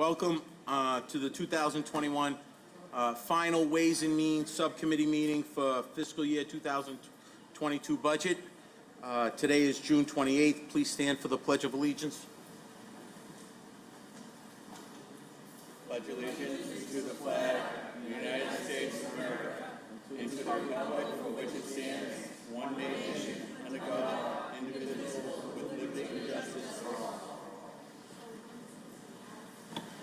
Welcome to the 2021 final Ways and Means Subcommittee meeting for fiscal year 2022 budget. Today is June 28th. Please stand for the Pledge of Allegiance. Pledge allegiance to the flag of the United States of America and to the republic for which it stands, one nation, under God, indivisible, with liberty and justice for all.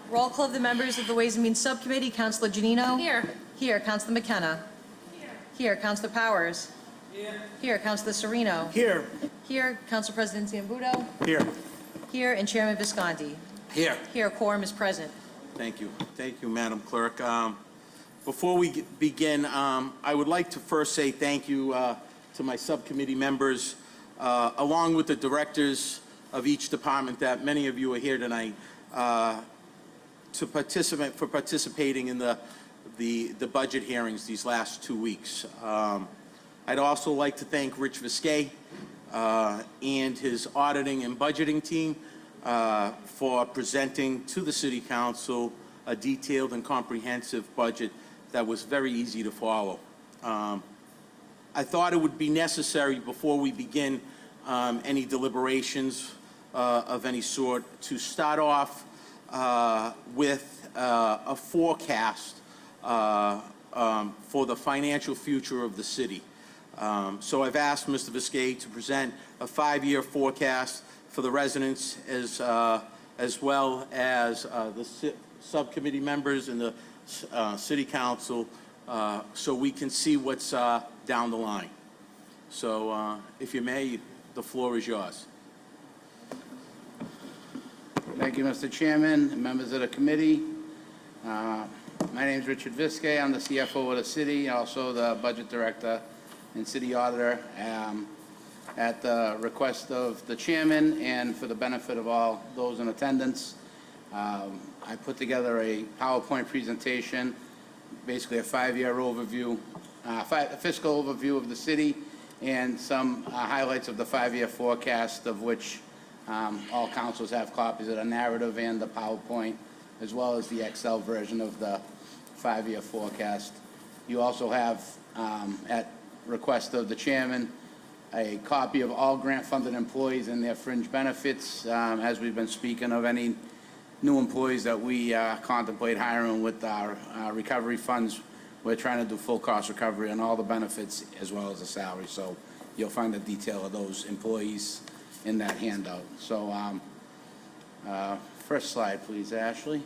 Roll call of the members of the Ways and Means Subcommittee. Councilor Janino? Here. Here. Councilor McKenna? Here. Here. Councilor Powers? Here. Here. Councilor Sereno? Here. Here. Council President Zambudo? Here. Here. And Chairman Visconti? Here. Here. Quorum is present. Thank you. Thank you, Madam Clerk. Before we begin, I would like to first say thank you to my subcommittee members, along with the directors of each department that many of you are here tonight, for participating in the budget hearings these last 2 weeks. I'd also like to thank Rich Visquet and his auditing and budgeting team for presenting to the City Council a detailed and comprehensive budget that was very easy to follow. I thought it would be necessary before we begin any deliberations of any sort to start off with a forecast for the financial future of the city. So I've asked Mr. Visquet to present a 5-year forecast for the residents as well as the subcommittee members and the City Council, so we can see what's down the line. So if you may, the floor is yours. Thank you, Mr. Chairman, and members of the committee. My name is Richard Visquet. I'm the CFO of the city, also the budget director and city auditor. At the request of the chairman and for the benefit of all those in attendance, I put together a PowerPoint presentation, basically a 5-year overview, fiscal overview of the city, and some highlights of the 5-year forecast, of which all councils have copies of the narrative and the PowerPoint, as well as the Excel version of the 5-year forecast. You also have, at request of the chairman, a copy of all grant-funded employees and their fringe benefits, as we've been speaking of any new employees that we contemplate hiring with our recovery funds. We're trying to do full cost recovery on all the benefits as well as the salary. So you'll find the detail of those employees in that handout. So first slide, please, Ashley.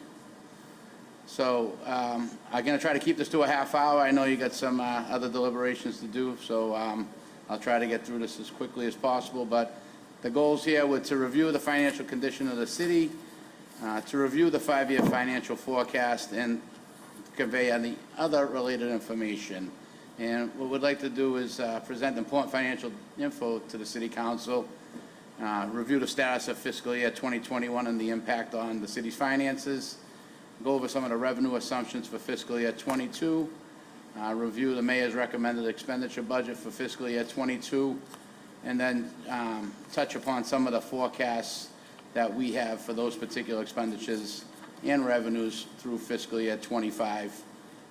So I'm going to try to keep this to a half hour. I know you got some other deliberations to do, so I'll try to get through this as quickly as possible. But the goals here were to review the financial condition of the city, to review the 5-year financial forecast, and convey any other related information. And what we'd like to do is present important financial info to the City Council, review the status of fiscal year 2021 and the impact on the city's finances, go over some of the revenue assumptions for fiscal year 22, review the mayor's recommended expenditure budget for fiscal year 22, and then touch upon some of the forecasts that we have for those particular expenditures and revenues through fiscal year 25,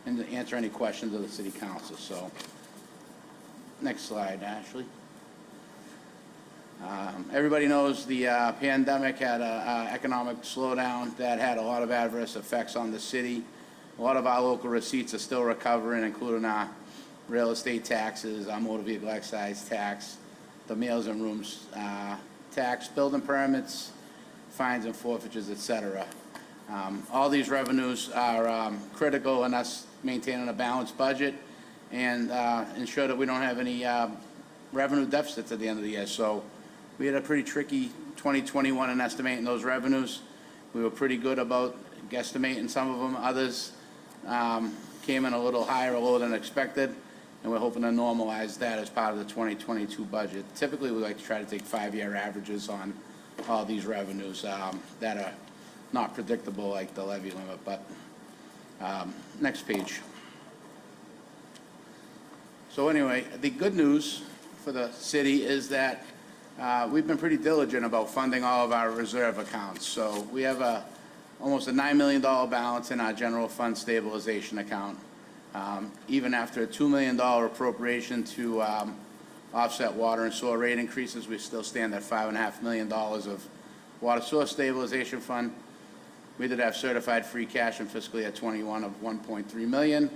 and to answer any questions of the City Council. So, next slide, Ashley. Everybody knows the pandemic had an economic slowdown that had a lot of adverse effects on the city. A lot of our local receipts are still recovering, including our real estate taxes, our motor vehicle excise tax, the meals and rooms tax, building permits, fines and forfeitures, etc. All these revenues are critical in us maintaining a balanced budget and ensure that we don't have any revenue deficits at the end of the year. So we had a pretty tricky 2021 in estimating those revenues. We were pretty good about guesstimating some of them. Others came in a little higher or lower than expected, and we're hoping to normalize that as part of the 2022 budget. Typically, we like to try to take 5-year averages on all these revenues that are not predictable, like the levy limit. But next page. So anyway, the good news for the city is that we've been pretty diligent about funding all of our reserve accounts. So we have a almost a $9 million balance in our general fund stabilization account. Even after a $2 million appropriation to offset water and sewer rate increases, we still stand at $5.5 million of water source stabilization fund. We did have certified free cash in fiscal year '21 of $1.3 million.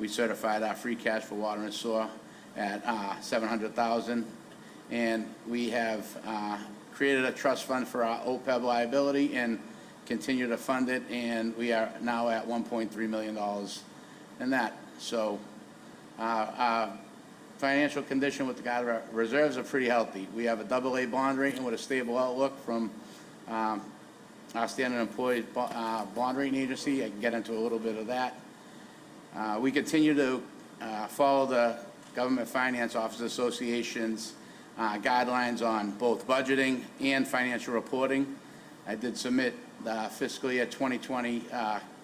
We certified our free cash for water and sewer at $700,000. And we have created a trust fund for our OPEB liability and continue to fund it, and we are now at $1.3 million in that. So our financial condition with regard to our reserves are pretty healthy. We have a AA bond rating with a stable outlook from our Standard & Poor's bond rating agency. I can get into a little bit of that. We continue to follow the Government Finance Officers Association's guidelines on both budgeting and financial reporting. I did submit the fiscal year 2020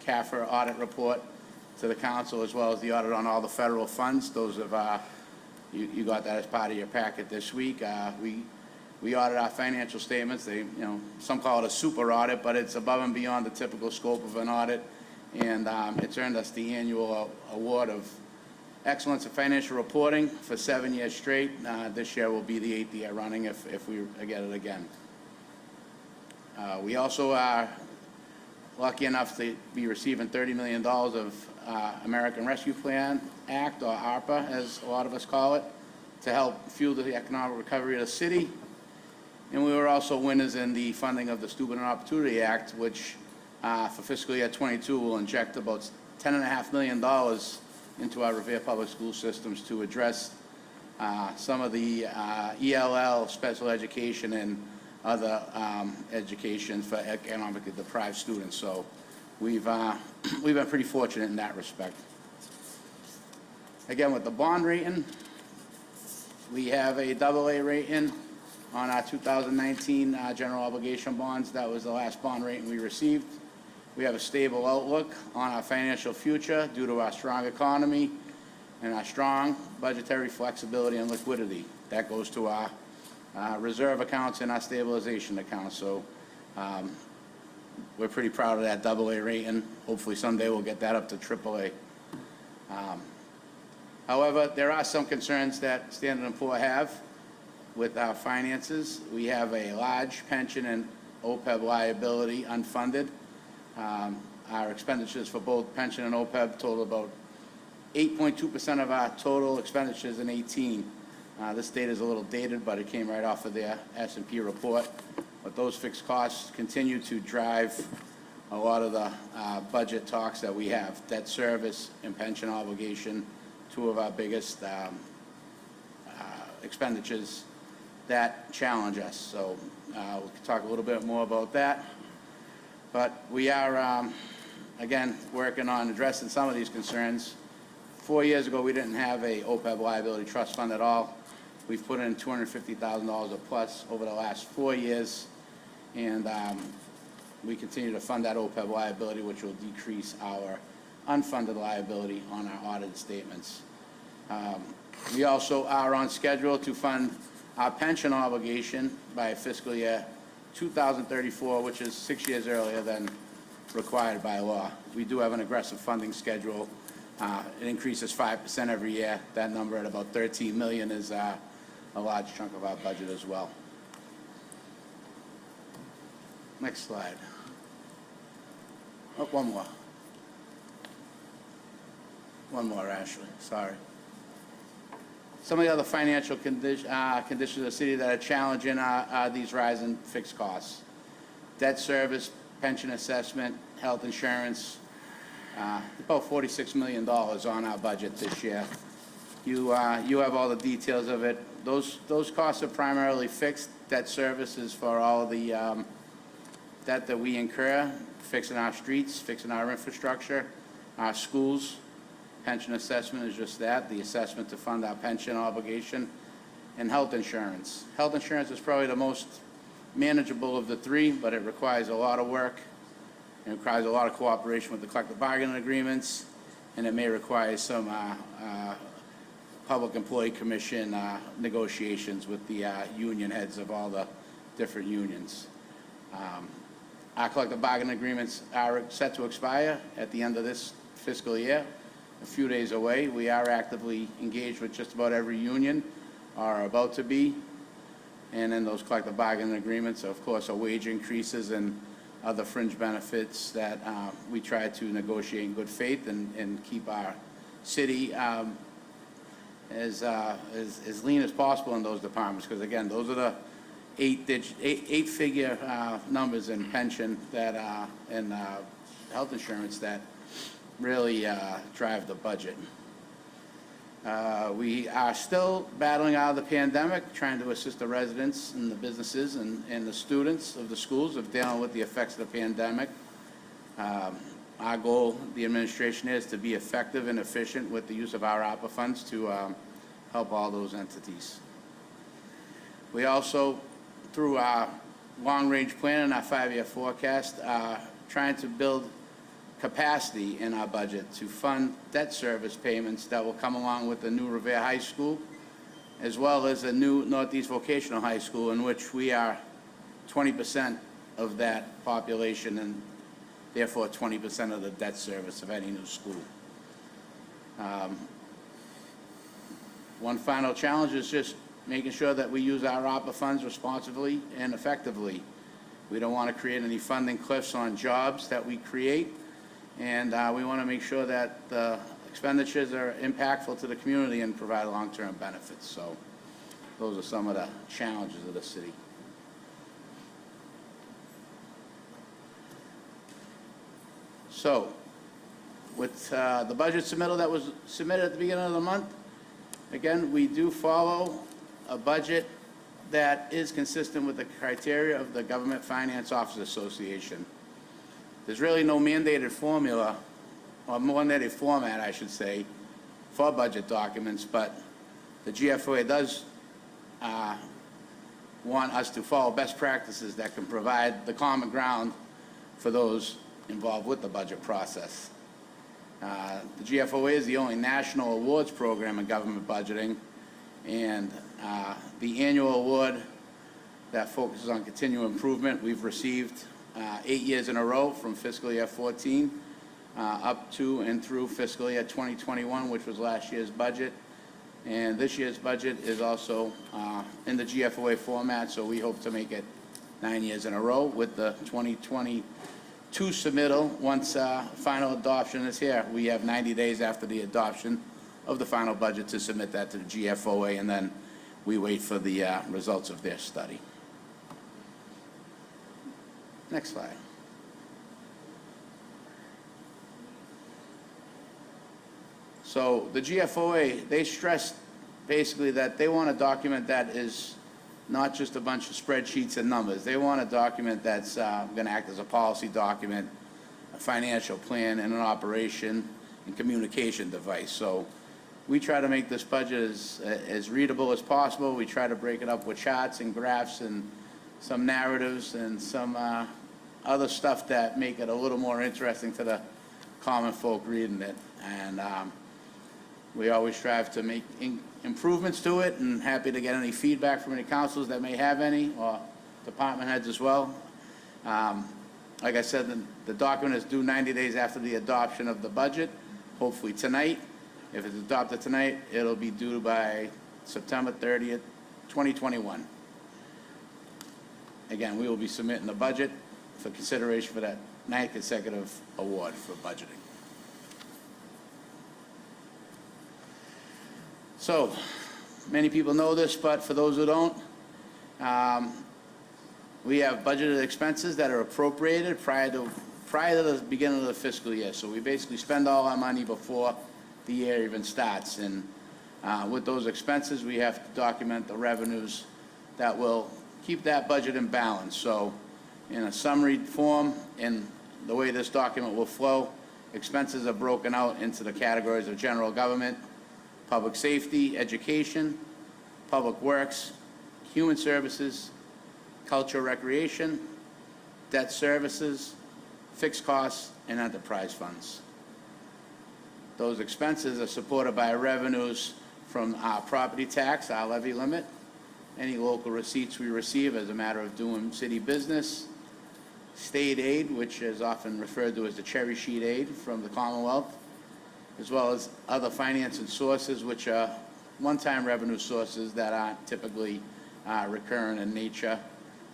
CAFR audit report to the council, as well as the audit on all the federal funds. Those have you got that as part of your packet this week. We audit our financial statements. They, some call it a super audit, but it's above and beyond the typical scope of an audit, and it's earned us the annual award of Excellence in Financial Reporting for 7 years straight. This year will be the 8th year running if we get it again. We also are lucky enough to be receiving $30 million of American Rescue Plan Act, or ARPA, as a lot of us call it, to help fuel the economic recovery of the city. And we were also winners in the funding of the Student Opportunity Act, which for fiscal year '22 will inject about $10.5 million into our Revere Public School systems to address some of the ELL, special education, and other education for economically deprived students. So we've been pretty fortunate in that respect. Again, with the bond rating, we have a AA rating on our 2019 general obligation bonds. That was the last bond rating we received. We have a stable outlook on our financial future due to our strong economy and our strong budgetary flexibility and liquidity. That goes to our reserve accounts and our stabilization accounts. So we're pretty proud of that AA rating. Hopefully someday we'll get that up to AAA. However, there are some concerns that Standard & Poor's have with our finances. We have a large pension and OPEB liability unfunded. Our expenditures for both pension and OPEB total about 8.2% of our total expenditures in 18. This data is a little dated, but it came right off of their S&P report. But those fixed costs continue to drive a lot of the budget talks that we have. Debt service and pension obligation, two of our biggest expenditures that challenge us. So we can talk a little bit more about that. But we are, again, working on addressing some of these concerns. 4 years ago, we didn't have a OPEB liability trust fund at all. We've put in $250,000 or plus over the last 4 years, and we continue to fund that OPEB liability, which will decrease our unfunded liability on our audited statements. We also are on schedule to fund our pension obligation by fiscal year 2034, which is 6 years earlier than required by law. We do have an aggressive funding schedule. It increases 5% every year. That number at about $13 million is a large chunk of our budget as well. Next slide. Oh, one more. One more, Ashley. Sorry. Some of the other financial conditions of the city that are challenging are these rising fixed costs. Debt service, pension assessment, health insurance, about $46 million on our budget this year. You have all the details of it. Those costs are primarily fixed. Debt service is for all of the debt that we incur, fixing our streets, fixing our infrastructure, our schools. Pension assessment is just that, the assessment to fund our pension obligation, and health insurance. Health insurance is probably the most manageable of the three, but it requires a lot of work. It requires a lot of cooperation with the collective bargaining agreements, and it may require some Public Employee Commission negotiations with the union heads of all the different unions. Our collective bargaining agreements are set to expire at the end of this fiscal year, a few days away. We are actively engaged with just about every union, or are about to be. And in those collective bargaining agreements, of course, are wage increases and other fringe benefits that we try to negotiate in good faith and keep our city as lean as possible in those departments. Because again, those are the eight-figure numbers in pension that and health insurance that really drive the budget. We are still battling out of the pandemic, trying to assist the residents and the businesses and the students of the schools of dealing with the effects of the pandemic. Our goal, the administration, is to be effective and efficient with the use of our ARPA funds to help all those entities. We also, through our long-range plan and our 5-year forecast, are trying to build capacity in our budget to fund debt service payments that will come along with the new Revere High School, as well as a new Northeast Vocational High School, in which we are 20% of that population and therefore 20% of the debt service of any new school. One final challenge is just making sure that we use our ARPA funds responsibly and effectively. We don't want to create any funding cliffs on jobs that we create. And we want to make sure that the expenditures are impactful to the community and provide long-term benefits. So those are some of the challenges of the city. So with the budget submittal that was submitted at the beginning of the month, again, we do follow a budget that is consistent with the criteria of the Government Finance Officers Association. There's really no mandated formula, or mandated format, I should say, for budget documents, but the GFOA does want us to follow best practices that can provide the common ground for those involved with the budget process. The GFOA is the only national awards program in government budgeting, and the annual award that focuses on continual improvement, we've received 8 years in a row from fiscal year 14 up to and through fiscal year 2021, which was last year's budget. And this year's budget is also in the GFOA format, so we hope to make it 9 years in a row with the 2022 submittal. Once final adoption is here, we have 90 days after the adoption of the final budget to submit that to the GFOA, and then we wait for the results of their study. Next slide. So the GFOA, they stress basically that they want a document that is not just a bunch of spreadsheets and numbers. They want a document that's going to act as a policy document, a financial plan, and an operation and communication device. So we try to make this budget as readable as possible. We try to break it up with charts and graphs and some narratives and some other stuff that make it a little more interesting to the common folk reading it. And we always strive to make improvements to it, and happy to get any feedback from any councils that may have any, or department heads as well. Like I said, the document is due 90 days after the adoption of the budget, hopefully tonight. If it's adopted tonight, it'll be due by September 30th, 2021. Again, we will be submitting the budget for consideration for that 9th consecutive award for budgeting. So, many people know this, but for those who don't, we have budgeted expenses that are appropriated prior to the beginning of the fiscal year. So we basically spend all our money before the year even starts. And with those expenses, we have to document the revenues that will keep that budget in balance. So in a summary form, in the way this document will flow, expenses are broken out into the categories of general government, public safety, education, public works, human services, culture, recreation, debt services, fixed costs, and enterprise funds. Those expenses are supported by revenues from our property tax, our levy limit, any local receipts we receive as a matter of doing city business, state aid, which is often referred to as the cherry sheet aid from the Commonwealth, as well as other financing sources, which are one-time revenue sources that aren't typically recurrent in nature.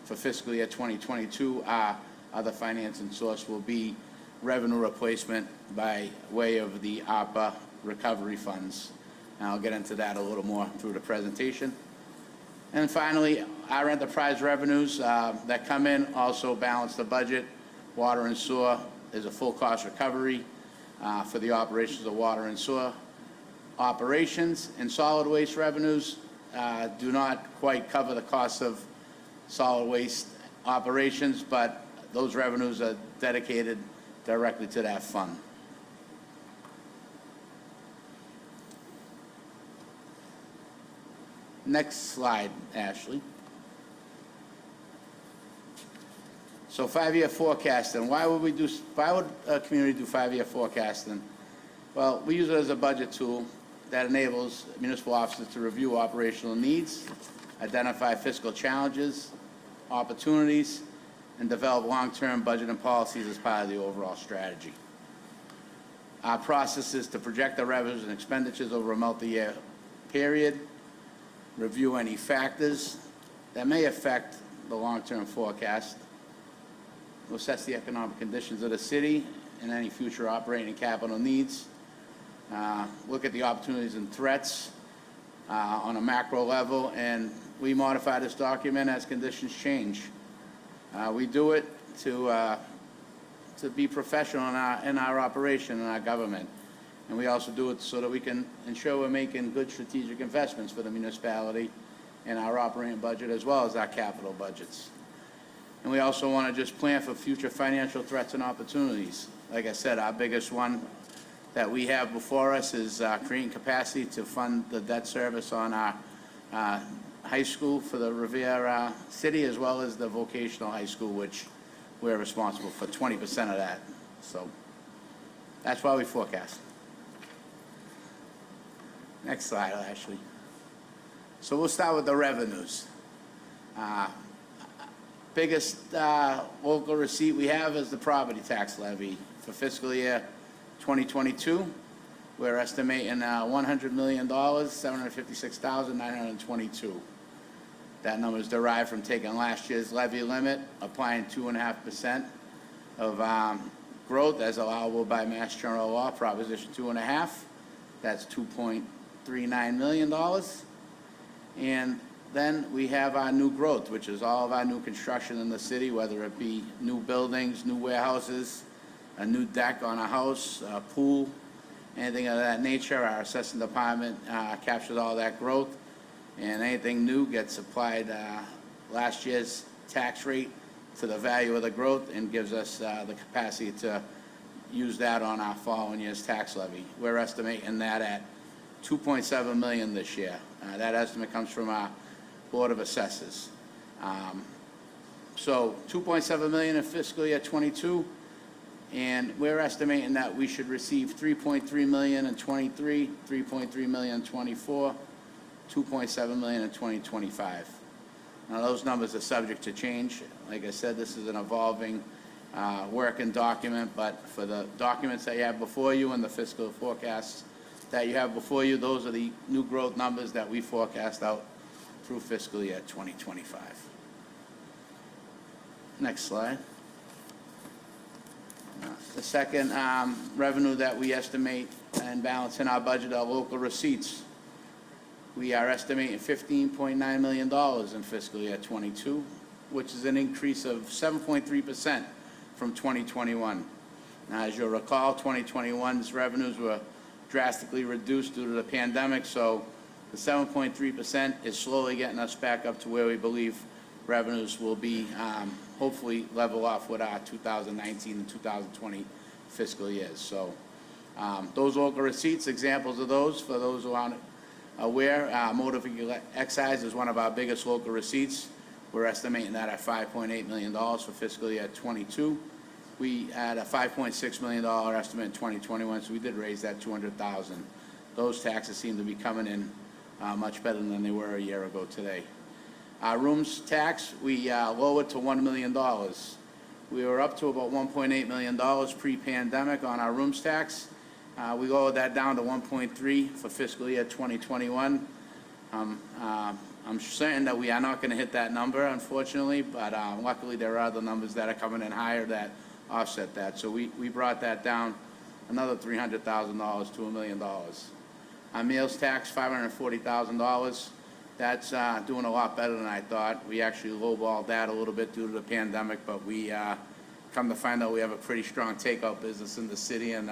For fiscal year 2022, our other financing source will be revenue replacement by way of the ARPA recovery funds. And I'll get into that a little more through the presentation. And finally, our enterprise revenues that come in also balance the budget. Water and sewer is a full cost recovery for the operations of water and sewer operations. And solid waste revenues do not quite cover the cost of solid waste operations, but those revenues are dedicated directly to that fund. Next slide, Ashley. So 5-year forecasting. Why would a community do 5-year forecasting? Well, we use it as a budget tool that enables municipal officers to review operational needs, identify fiscal challenges, opportunities, and develop long-term budgeting policies as part of the overall strategy. Our process is to project the revenues and expenditures over a multi-year period, review any factors that may affect the long-term forecast, assess the economic conditions of the city and any future operating capital needs, look at the opportunities and threats on a macro level, and we modify this document as conditions change. We do it to be professional in our operation, in our government. And we also do it so that we can ensure we're making good strategic investments for the municipality in our operating budget as well as our capital budgets. And we also want to just plan for future financial threats and opportunities. Like I said, our biggest one that we have before us is creating capacity to fund the debt service on our high school for the Revere City, as well as the vocational high school, which we're responsible for 20% of that. So that's why we forecast. Next slide, Ashley. So we'll start with the revenues. Biggest local receipt we have is the property tax levy for fiscal year 2022. We're estimating $100 million, $756,922. That number is derived from taking last year's levy limit, applying 2.5% of growth as allowable by Mass General Law, Proposition 2.5. That's $2.39 million. And then we have our new growth, which is all of our new construction in the city, whether it be new buildings, new warehouses, a new deck on a house, a pool, anything of that nature. Our assessing department captures all that growth, and anything new gets applied last year's tax rate to the value of the growth and gives us the capacity to use that on our following year's tax levy. We're estimating that at $2.7 million this year. That estimate comes from our Board of Assessors. So $2.7 million in fiscal year 22, and we're estimating that we should receive $3.3 million in 23, $3.3 million in 24, $2.7 million in 2025. Now those numbers are subject to change. Like I said, this is an evolving working document, but for the documents that you have before you and the fiscal forecasts that you have before you, those are the new growth numbers that we forecast out through fiscal year 2025. Next slide. The second revenue that we estimate and balance in our budget are local receipts. We are estimating $15.9 million in fiscal year 22, which is an increase of 7.3% from 2021. Now, as you'll recall, 2021's revenues were drastically reduced due to the pandemic, so the 7.3% is slowly getting us back up to where we believe revenues will be, hopefully level off with our 2019 and 2020 fiscal years. So those local receipts, examples of those, for those who aren't aware, motor vehicle excise is one of our biggest local receipts. We're estimating that at $5.8 million for fiscal year 22. We had a $5.6 million estimate in 2021, so we did raise that $200,000. Those taxes seem to be coming in much better than they were a year ago today. Our rooms tax, we lowered to $1 million. We were up to about $1.8 million pre-pandemic on our rooms tax. We lowered that down to 1.3 for fiscal year 2021. I'm certain that we are not going to hit that number, unfortunately, but luckily there are other numbers that are coming in higher that offset that. So we brought that down another $300,000 to $1 million. Our meals tax, $540,000. That's doing a lot better than I thought. We actually lowballed that a little bit due to the pandemic, but we come to find out we have a pretty strong takeout business in the city, and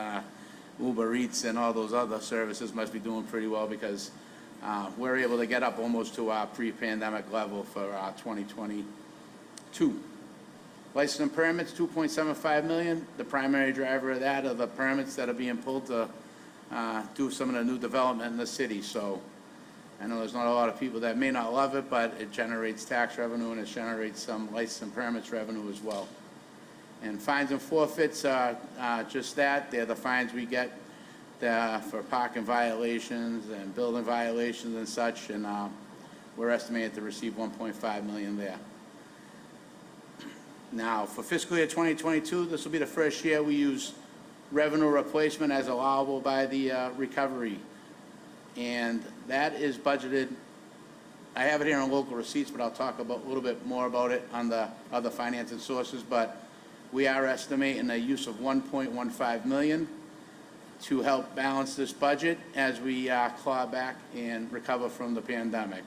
Uber Eats and all those other services must be doing pretty well because we're able to get up almost to our pre-pandemic level for 2022. License and permits, $2.75 million. The primary driver of that are the permits that are being pulled to do some of the new development in the city. So I know there's not a lot of people that may not love it, but it generates tax revenue and it generates some license and permits revenue as well. And fines and forfeits are just that. They're the fines we get for parking violations and building violations and such, and we're estimated to receive $1.5 million there. Now, for fiscal year 2022, this will be the first year we use revenue replacement as allowable by the recovery, and that is budgeted. I have it here on local receipts, but I'll talk about a little bit more about it on the other financing sources, but we are estimating a use of $1.15 million to help balance this budget as we claw back and recover from the pandemic.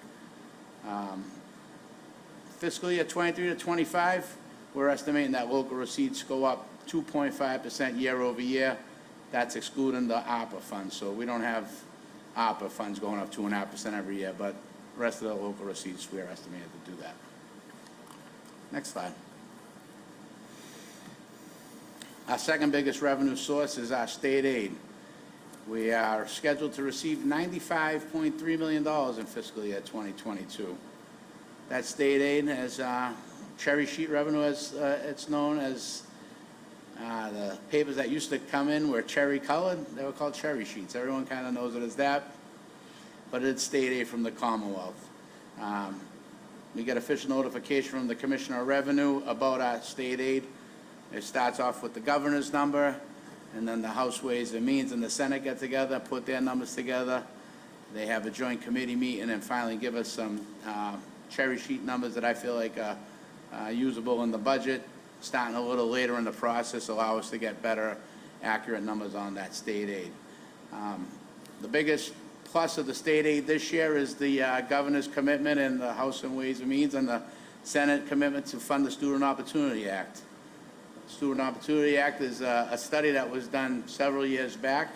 Fiscal year 23 to 25, we're estimating that local receipts go up 2.5% year over year. That's excluding the ARPA funds. So we don't have ARPA funds going up 2.5% every year, but the rest of the local receipts, we are estimated to do that. Next slide. Our second biggest revenue source is our state aid. We are scheduled to receive $95.3 million in fiscal year 2022. That state aid has cherry sheet revenue, as it's known, as the papers that used to come in were cherry colored. They were called cherry sheets. Everyone kind of knows it as that, but it's state aid from the Commonwealth. We get official notification from the Commissioner of Revenue about our state aid. It starts off with the governor's number, and then the House Ways and Means and the Senate get together, put their numbers together. They have a joint committee meeting and finally give us some cherry sheet numbers that I feel like are usable in the budget. Starting a little later in the process, allow us to get better, accurate numbers on that state aid. The biggest plus of the state aid this year is the governor's commitment and the House and Ways and Means and the Senate commitment to fund the Student Opportunity Act. Student Opportunity Act is a study that was done several years back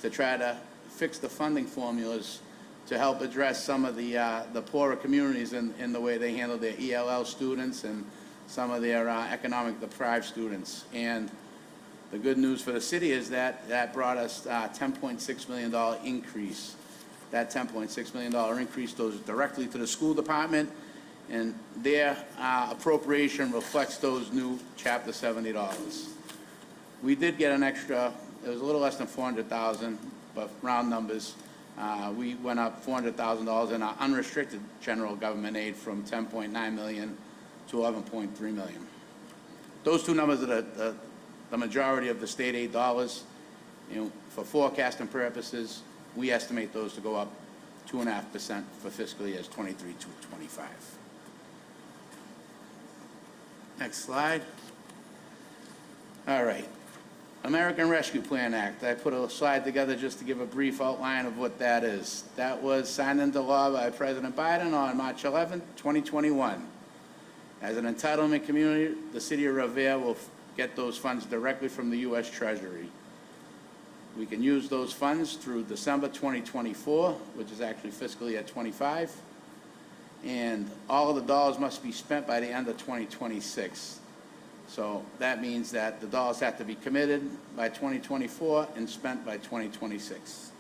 to try to fix the funding formulas to help address some of the poorer communities in the way they handle their ELL students and some of their economic deprived students. And the good news for the city is that that brought us a $10.6 million increase. That $10.6 million increase goes directly to the school department, and their appropriation reflects those new Chapter 70 dollars. We did get an extra, it was a little less than $400,000, but round numbers, we went up $400,000 in our unrestricted general government aid from $10.9 million to $11.3 million. Those two numbers are the majority of the state aid dollars. You know, for forecasting purposes, we estimate those to go up 2.5% for fiscal years 23 to 25. Next slide. All right. American Rescue Plan Act. I put a slide together just to give a brief outline of what that is. That was signed into law by President Biden on March 11, 2021. As an entitlement community, the city of Revere will get those funds directly from the U.S. Treasury. We can use those funds through December 2024, which is actually fiscal year 25. And all of the dollars must be spent by the end of 2026. So that means that the dollars have to be committed by 2024 and spent by 2026.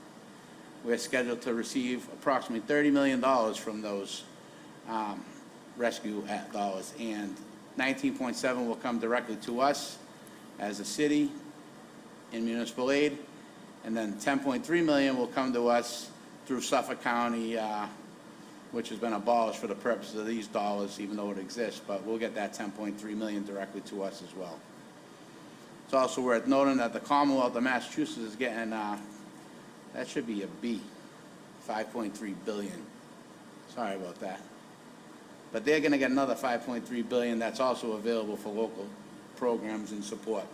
We're scheduled to receive approximately $30 million from those rescue dollars, and 19.7 will come directly to us as a city in municipal aid, and then 10.3 million will come to us through Suffolk County which has been abolished for the purpose of these dollars, even though it exists, but we'll get that 10.3 million directly to us as well. It's also worth noting that the Commonwealth of Massachusetts is getting, that should be a B, 5.3 billion. Sorry about that. But they're gonna get another 5.3 billion that's also available for local programs and support.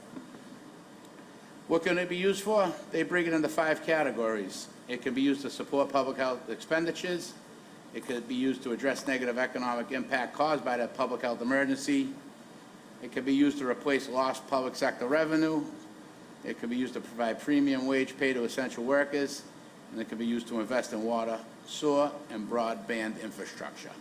What can it be used for? They break it into 5 categories. It can be used to support public health expenditures. It could be used to address negative economic impact caused by the public health emergency. It could be used to replace lost public sector revenue. It could be used to provide premium wage pay to essential workers. And it could be used to invest in water, sewer, and broadband infrastructure.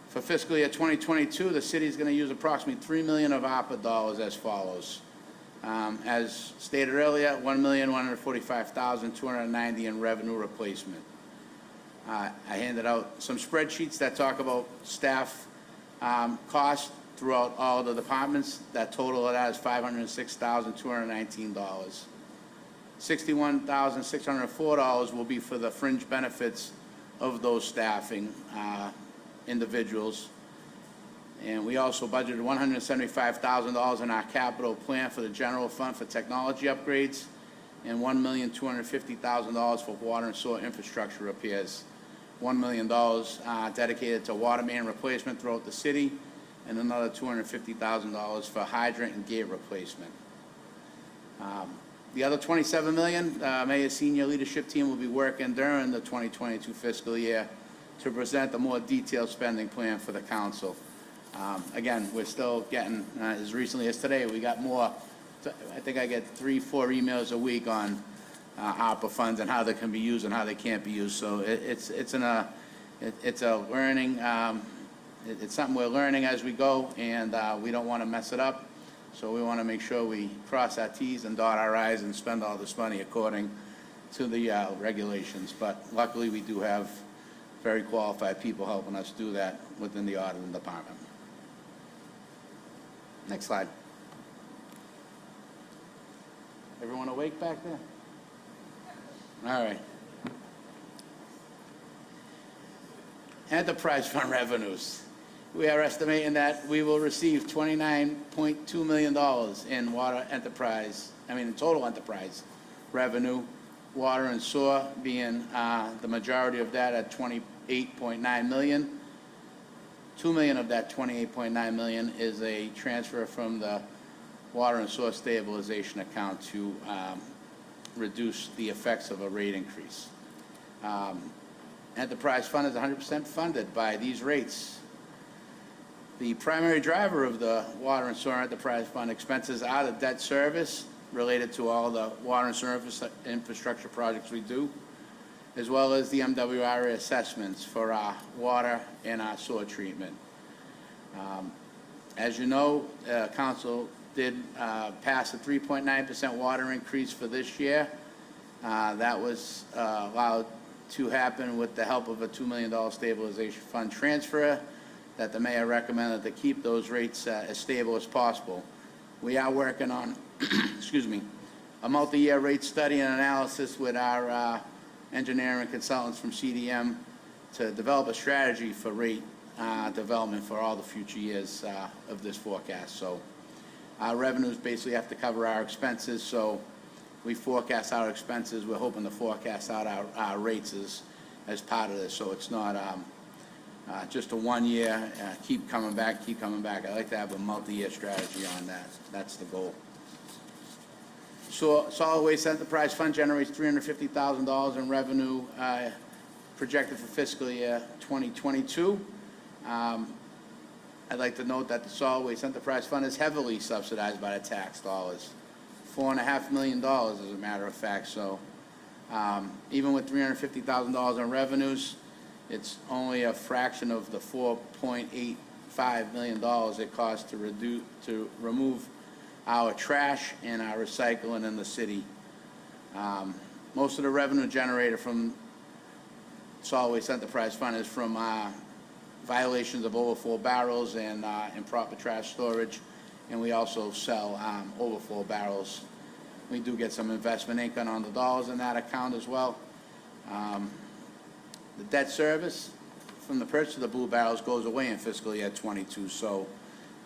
For fiscal year 2022, the city is going to use approximately $3 million of ARPA dollars as follows. As stated earlier, $1,145,290 in revenue replacement. I handed out some spreadsheets that talk about staff costs throughout all the departments. That total of that is $506,219. $61,604 will be for the fringe benefits of those staffing individuals. And we also budgeted $175,000 in our capital plan for the general fund for technology upgrades and $1,250,000 for water and sewer infrastructure repairs. $1 million dedicated to water main replacement throughout the city, and another $250,000 for hydrant and gate replacement. The other $27 million, Mayor's senior leadership team will be working during the 2022 fiscal year to present a more detailed spending plan for the council. Again, we're still getting, as recently as today, we got more. I think I get 3-4 emails a week on ARPA funds and how they can be used and how they can't be used. So it's a learning. It's something we're learning as we go, and we don't want to mess it up. So we want to make sure we cross our T's and dot our I's and spend all this money according to the regulations. But luckily, we do have very qualified people helping us do that within the auditing department. Next slide. Everyone awake back there? All right. Enterprise fund revenues. We are estimating that we will receive $29.2 million in total enterprise revenue, water and sewer being the majority of that at $28.9 million. $2 million of that $28.9 million is a transfer from the water and sewer stabilization account to reduce the effects of a rate increase. Enterprise fund is 100% funded by these rates. The primary driver of the water and sewer enterprise fund expenses are the debt service related to all the water and sewer infrastructure projects we do, as well as the MWRA assessments for our water and our sewer treatment. As you know, Council did pass a 3.9% water increase for this year. That was allowed to happen with the help of a $2 million stabilization fund transfer that the mayor recommended to keep those rates as stable as possible. We are working on, excuse me, a multi-year rate study and analysis with our engineering consultants from CDM to develop a strategy for rate development for all the future years of this forecast. So our revenues basically have to cover our expenses, so we forecast our expenses. We're hoping to forecast out our rates as part of this, so it's not just a 1 year, keep coming back. I like to have a multi-year strategy on that. That's the goal. So Solid Waste Enterprise Fund generates $350,000 in revenue projected for fiscal year 2022. I'd like to note that the Solid Waste Enterprise Fund is heavily subsidized by the tax dollars, $4.5 million as a matter of fact. So even with $350,000 in revenues, it's only a fraction of the $4.85 million it costs to remove our trash and our recycling in the city. Most of the revenue generated from Solid Waste Enterprise Fund is from violations of overflow barrels and improper trash storage, and we also sell overflow barrels. We do get some investment income on the dollars in that account as well. The debt service from the purchase of the blue barrels goes away in fiscal year '22, so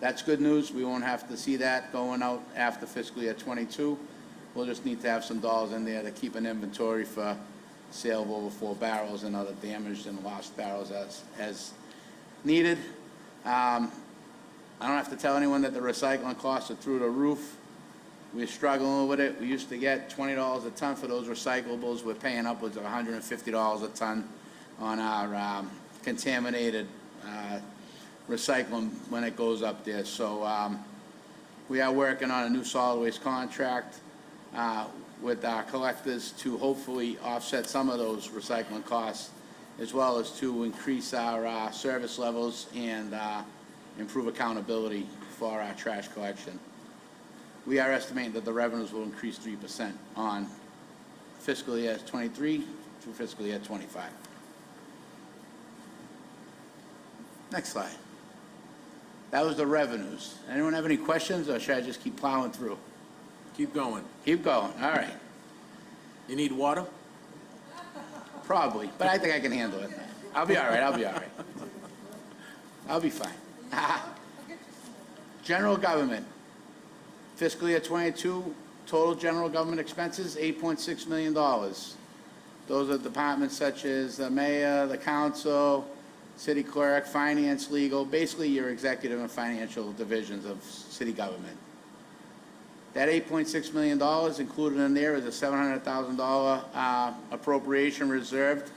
that's good news. We won't have to see that going out after fiscal year '22. We'll just need to have some dollars in there to keep an inventory for sale of over 4 barrels and other damaged and lost barrels as needed. I don't have to tell anyone that the recycling costs are through the roof. We're struggling with it. We used to get $20 a ton for those recyclables. We're paying upwards of $150 a ton on our contaminated recycling when it goes up there. So we are working on a new solid waste contract with our collectors to hopefully offset some of those recycling costs, as well as to increase our service levels and improve accountability for our trash collection. We are estimating that the revenues will increase 3% on fiscal year '23 through fiscal year '25. Next slide. That was the revenues. Anyone have any questions, or should I just keep plowing through? Keep going. Keep going, all right. You need water? Probably, but I think I can handle it. I'll be all right, I'll be all right. I'll be fine. General government, fiscal year '22, total general government expenses, $8.6 million. Those are departments such as the mayor, the council, city clerk, finance, legal, basically your executive and financial divisions of city government. That $8.6 million included in there is a $700,000 appropriation reserved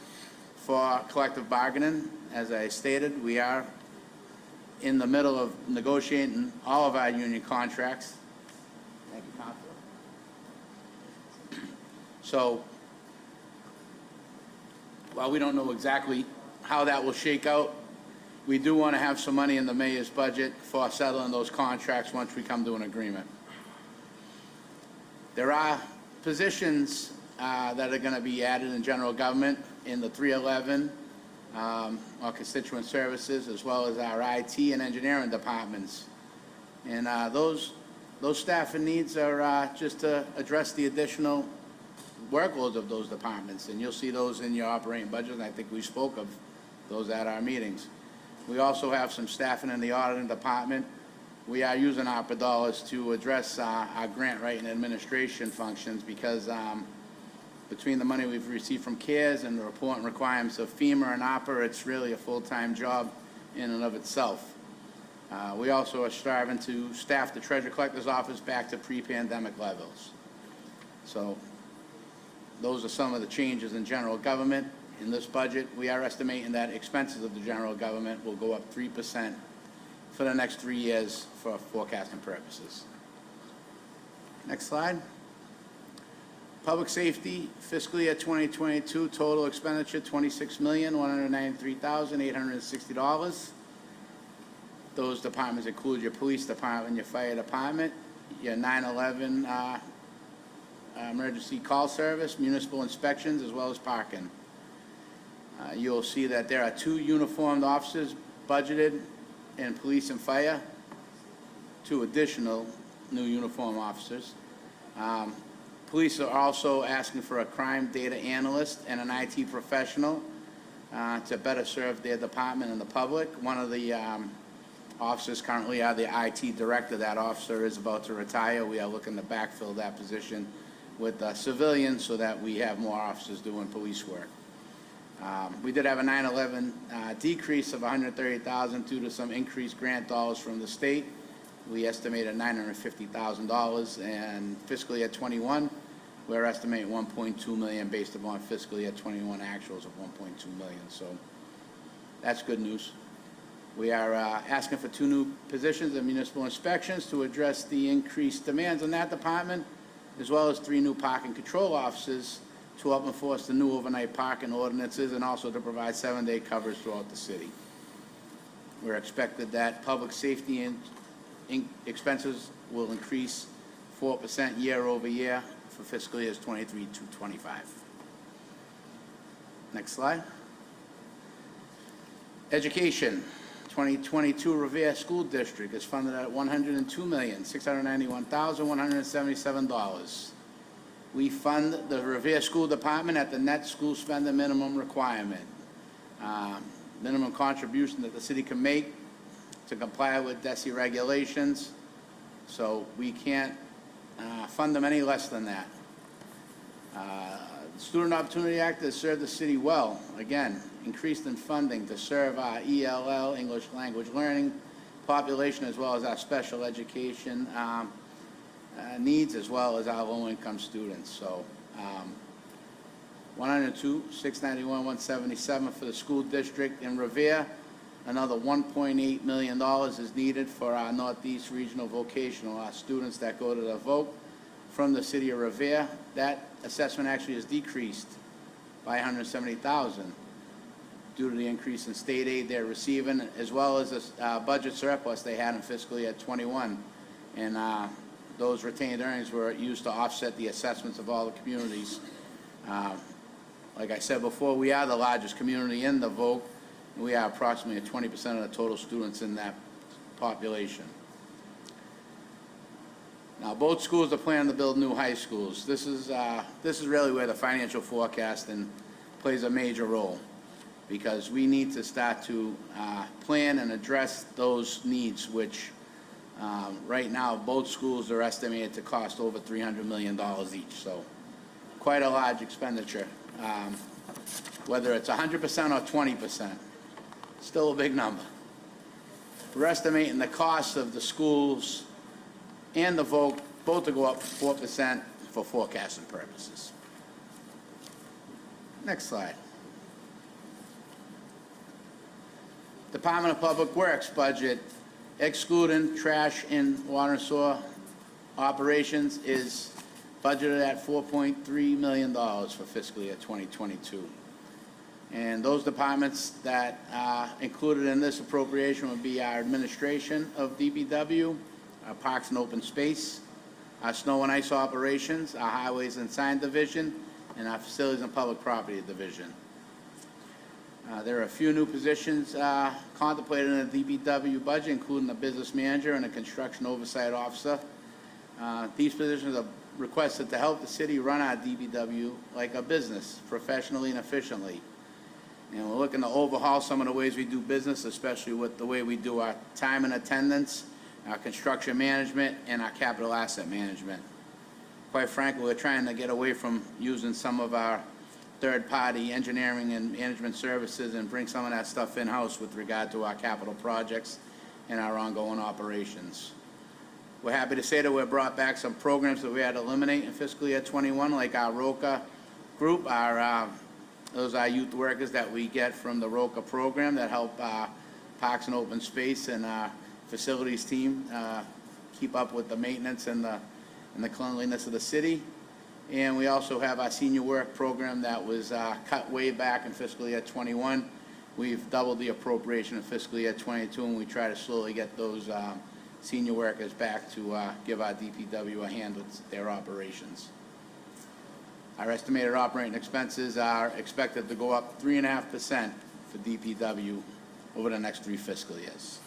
for collective bargaining. As I stated, we are in the middle of negotiating all of our union contracts. Thank you, Counselor. So, while we don't know exactly how that will shake out, we do want to have some money in the mayor's budget for settling those contracts once we come to an agreement. There are positions that are going to be added in general government in the 311, our constituent services, as well as our IT and engineering departments. And those staffing needs are just to address the additional workloads of those departments. And you'll see those in your operating budget, and I think we spoke of those at our meetings. We also have some staffing in the auditing department. We are using ARPA dollars to address our grant writing administration functions because between the money we've received from CARES and the reporting requirements of FEMA and ARPA, it's really a full-time job in and of itself. We also are striving to staff the Treasurer Collector's Office back to pre-pandemic levels. So those are some of the changes in general government. In this budget, we are estimating that expenses of the general government will go up 3% for the next 3 years for forecasting purposes. Next slide. Public safety, fiscal year 2022, total expenditure $26,193,860. Those departments include your police department, your fire department, your 911 emergency call service, municipal inspections, as well as parking. You'll see that there are 2 uniformed officers budgeted in police and fire, 2 additional new uniform officers. Police are also asking for a crime data analyst and an IT professional to better serve their department and the public. One of the officers currently are the IT director. That officer is about to retire. We are looking to backfill that position with civilians so that we have more officers doing police work. We did have a 9/11 decrease of $130,000 due to some increased grant dollars from the state. We estimated $950,000, and fiscal year '21, we're estimating $1.2 million based upon fiscal year '21 actuals of $1.2 million. So that's good news. We are asking for 2 new positions in municipal inspections to address the increased demands in that department, as well as 3 new parking control officers to help enforce the new overnight parking ordinances and also to provide 7-day coverage throughout the city. We're expected that public safety and expenses will increase 4% year over year for fiscal years '23 to '25. Next slide. Education. 2022 Revere School District is funded at $102,691,177. We fund the Revere School Department at the net school spending minimum requirement. Minimum contribution that the city can make to comply with DESI regulations, so we can't fund them any less than that. The Student Opportunity Act has served the city well. Again, increased in funding to serve our ELL, English Language Learning, population, as well as our special education needs, as well as our low-income students. So 102, 691, 177 for the school district in Revere. Another $1.8 million is needed for our Northeast Regional Vocational, our students that go to the voc from the city of Revere. That assessment actually has decreased by $170,000 due to the increase in state aid they're receiving, as well as the budget surplus they had in fiscal year '21. And those retained earnings were used to offset the assessments of all the communities. Like I said before, we are the largest community in the voc. We are approximately 20% of the total students in that population. Now, both schools are planning to build new high schools. This is really where the financial forecasting plays a major role, because we need to start to plan and address those needs, which right now both schools are estimated to cost over $300 million each. So quite a large expenditure. Whether it's 100% or 20%, still a big number. We're estimating the cost of the schools and the voc both to go up 4% for forecasting purposes. Next slide. Department of Public Works budget, excluding trash and water and sewer operations, is budgeted at $4.3 million for fiscal year 2022. And those departments that are included in this appropriation would be our administration of DPW, our Parks and Open Space, our Snow and Ice Operations, our Highways and Sign Division, and our Facilities and Public Property Division. There are a few new positions contemplated in the DPW budget, including a business manager and a construction oversight officer. These positions are requested to help the city run our DPW like a business, professionally and efficiently. And we're looking to overhaul some of the ways we do business, especially with the way we do our time and attendance, our construction management, and our capital asset management. Quite frankly, we're trying to get away from using some of our third-party engineering and management services and bring some of that stuff in-house with regard to our capital projects and our ongoing operations. We're happy to say that we've brought back some programs that we had to eliminate in fiscal year '21, like our ROCA group. Those are youth workers that we get from the ROCA program that help Parks and Open Space and our facilities team keep up with the maintenance and the cleanliness of the city. And we also have our senior work program that was cut way back in fiscal year '21. We've doubled the appropriation in fiscal year '22, and we try to slowly get those senior workers back to give our DPW a hand with their operations. Our estimated operating expenses are expected to go up 3.5% for DPW over the next 3 fiscal years.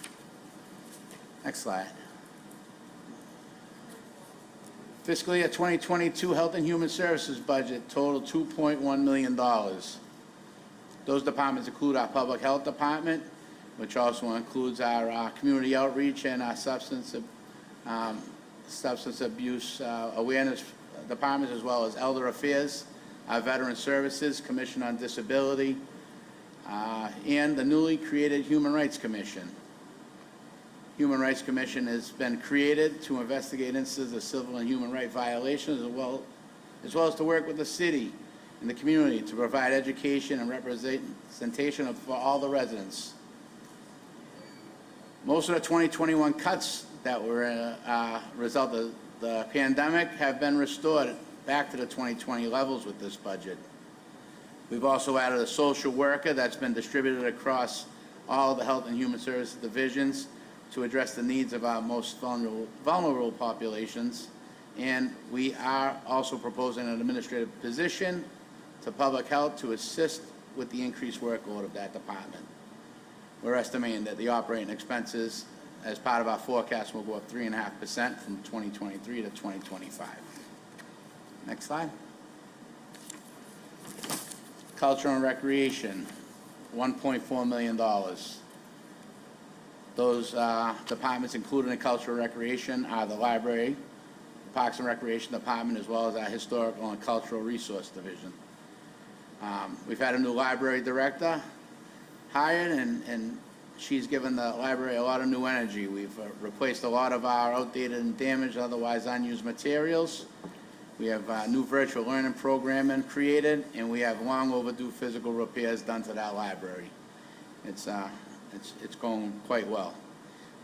Next slide. Fiscal year 2022 Health and Human Services budget totaled $2.1 million. Those departments include our Public Health Department, which also includes our community outreach and our substance abuse awareness departments, as well as Elder Affairs, our Veteran Services, Commission on Disability, and the newly created Human Rights Commission. Human Rights Commission has been created to investigate instances of civil and human rights violations, as well as to work with the city and the community to provide education and representation for all the residents. Most of the 2021 cuts that were a result of the pandemic have been restored back to the 2020 levels with this budget. We've also added a social worker that's been distributed across all the Health and Human Services divisions to address the needs of our most vulnerable populations. And we are also proposing an administrative position to Public Health to assist with the increased workload of that department. We're estimating that the operating expenses, as part of our forecast, will go up 3.5% from 2023 to 2025. Next slide. Culture and Recreation, $1.4 million. Those departments included in Culture and Recreation are the library, the Parks and Recreation Department, as well as our Historical and Cultural Resource Division. We've had a new library director hired, and she's given the library a lot of new energy. We've replaced a lot of our outdated and damaged, otherwise unused materials. We have new virtual learning programming created, and we have long overdue physical repairs done to that library. It's going quite well.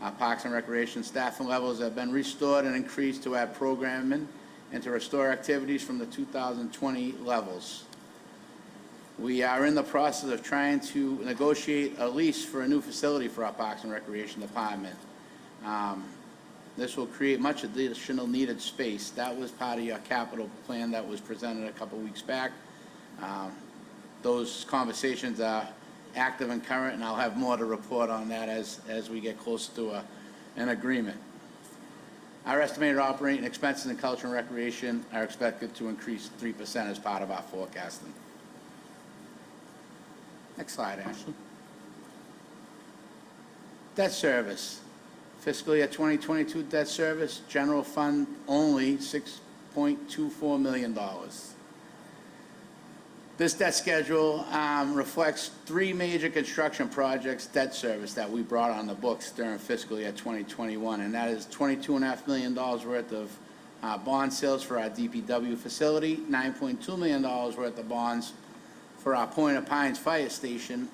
Our Parks and Recreation staffing levels have been restored and increased to add programming and to restore activities from the 2020 levels. We are in the process of trying to negotiate a lease for a new facility for our Parks and Recreation Department. This will create much additional needed space. That was part of your capital plan that was presented a couple weeks back. Those conversations are active and current, and I'll have more to report on that as we get closer to an agreement. Our estimated operating expenses in Culture and Recreation are expected to increase 3% as part of our forecasting. Next slide, Ashley. Debt service. Fiscal year 2022 debt service, general fund only, $6.24 million. This debt schedule reflects 3 major construction projects debt service that we brought on the books during fiscal year 2021, and that is $22.5 million worth of bond sales for our DPW facility, $9.2 million worth of bonds for our Point of Pines Fire Station,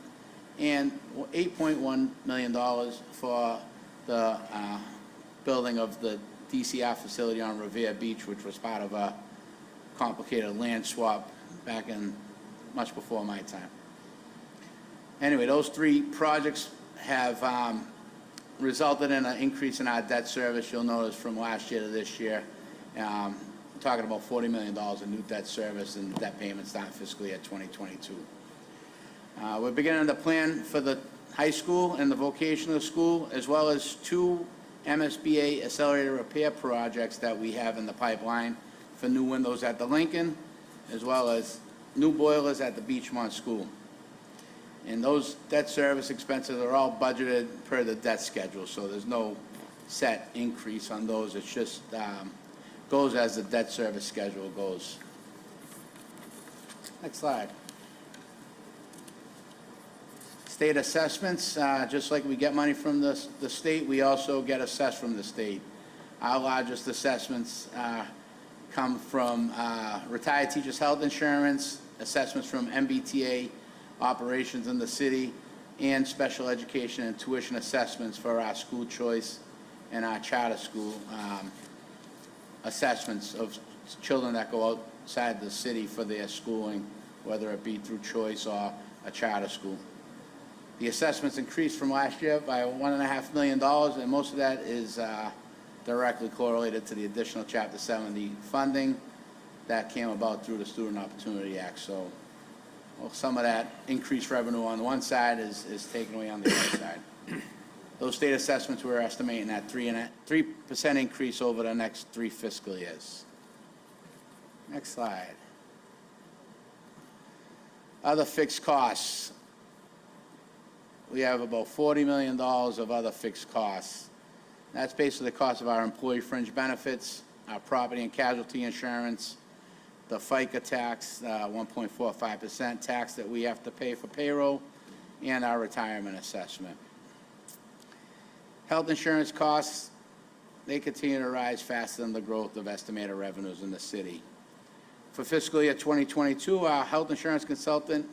and $8.1 million for the building of the DCR facility on Revere Beach, which was part of a complicated land swap back in much before my time. Anyway, those 3 projects have resulted in an increase in our debt service. You'll notice from last year to this year, talking about $40 million in new debt service and debt payments starting fiscal year 2022. We're beginning to plan for the high school and the vocational school, as well as 2 MSBA accelerated repair projects that we have in the pipeline for new windows at the Lincoln, as well as new boilers at the Beachmont School. And those debt service expenses are all budgeted per the debt schedule, so there's no set increase on those. It's just goes as the debt service schedule goes. Next slide. State assessments, just like we get money from the state, we also get assessed from the state. Our largest assessments come from retired teachers' health insurance, assessments from MBTA operations in the city, and special education and tuition assessments for our school choice and our charter school assessments of children that go outside the city for their schooling, whether it be through choice or a charter school. The assessments increased from last year by $1.5 million, and most of that is directly correlated to the additional Chapter 70 funding that came about through the Student Opportunity Act. So some of that increased revenue on one side is taken away on the other side. Those state assessments, we're estimating at 3% increase over the next 3 fiscal years. Next slide. Other fixed costs. We have about $40 million of other fixed costs. That's basically the cost of our employee fringe benefits, our property and casualty insurance, the FICA tax, 1.45% tax that we have to pay for payroll, and our retirement assessment. Health insurance costs, they continue to rise faster than the growth of estimated revenues in the city. For fiscal year 2022, our health insurance consultant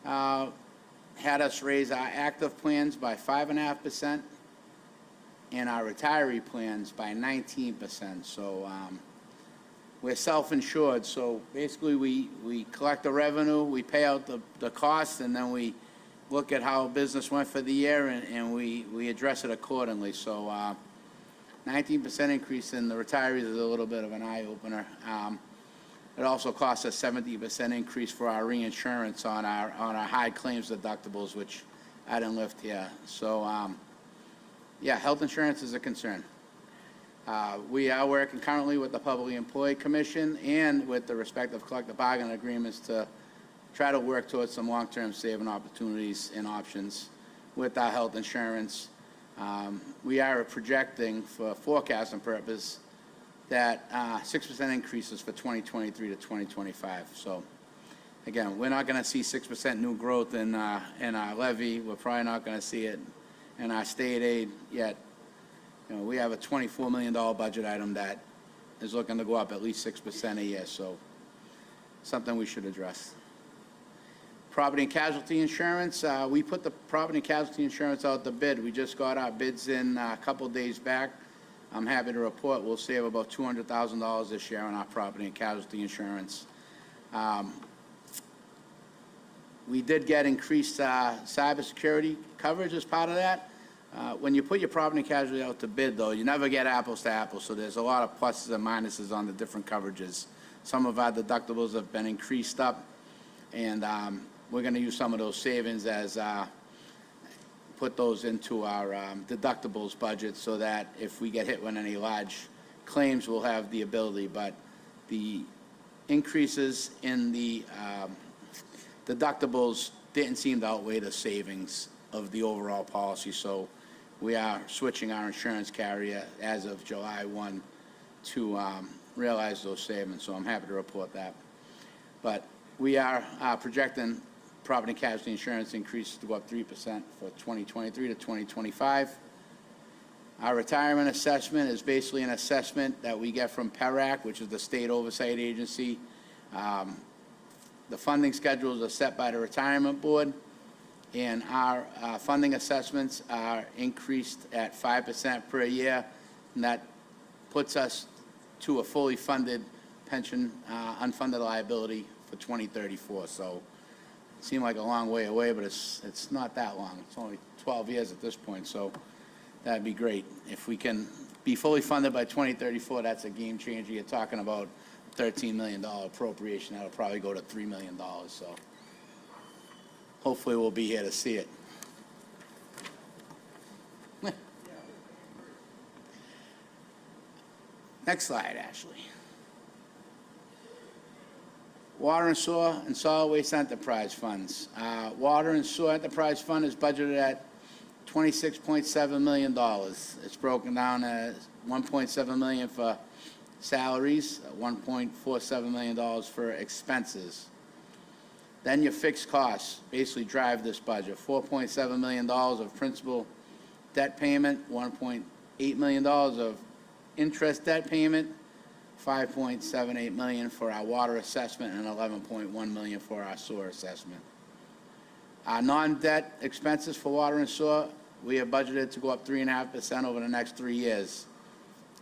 had us raise our active plans by 5.5% and our retiree plans by 19%. So we're self-insured. So basically we collect the revenue, we pay out the costs, and then we look at how business went for the year and we address it accordingly. So 19% increase in the retirees is a little bit of an eye-opener. It also costs us 70% increase for our reinsurance on our high claims deductibles, which I didn't lift here. So, yeah, health insurance is a concern. We are working currently with the Public Employee Commission and with the respective collective bargaining agreements to try to work towards some long-term saving opportunities and options with our health insurance. We are projecting, for forecasting purpose, that 6% increases for 2023 to 2025. So, again, we're not going to see 6% new growth in our levy. We're probably not going to see it in our state aid yet. You know, we have a $24 million budget item that is looking to go up at least 6% a year, so something we should address. Property and casualty insurance, we put the property and casualty insurance out to bid. We just got our bids in a couple days back. I'm happy to report we'll save about $200,000 this year on our property and casualty insurance. We did get increased cybersecurity coverage as part of that. When you put your property and casualty out to bid, though, you never get apples to apples, so there's a lot of pluses and minuses on the different coverages. Some of our deductibles have been increased up, and we're going to use some of those savings as put those into our deductibles budget so that if we get hit with any large claims, we'll have the ability. But the increases in the deductibles didn't seem to outweigh the savings of the overall policy, so we are switching our insurance carrier as of July 1 to realize those savings, so I'm happy to report that. But we are projecting property and casualty insurance increases to go up 3% for 2023 to 2025. Our retirement assessment is basically an assessment that we get from PERAC, which is the state oversight agency. The funding schedules are set by the retirement board, and our funding assessments are increased at 5% per year, and that puts us to a fully funded pension unfunded liability for 2034. So it seemed like a long way away, but it's not that long. It's only 12 years at this point, so that'd be great. If we can be fully funded by 2034, that's a game changer. You're talking about $13 million appropriation. That'll probably go to $3 million, so hopefully we'll be here to see it. Next slide, Ashley. Water and sewer and solid waste enterprise funds. Water and sewer enterprise fund is budgeted at $26.7 million. It's broken down as $1.7 million for salaries, $1.47 million for expenses. Then your fixed costs basically drive this budget. $4.7 million of principal debt payment, $1.8 million of interest debt payment, $5.78 million for our water assessment, and $11.1 million for our sewer assessment. Our non-debt expenses for water and sewer, we have budgeted to go up 3.5% over the next 3 years.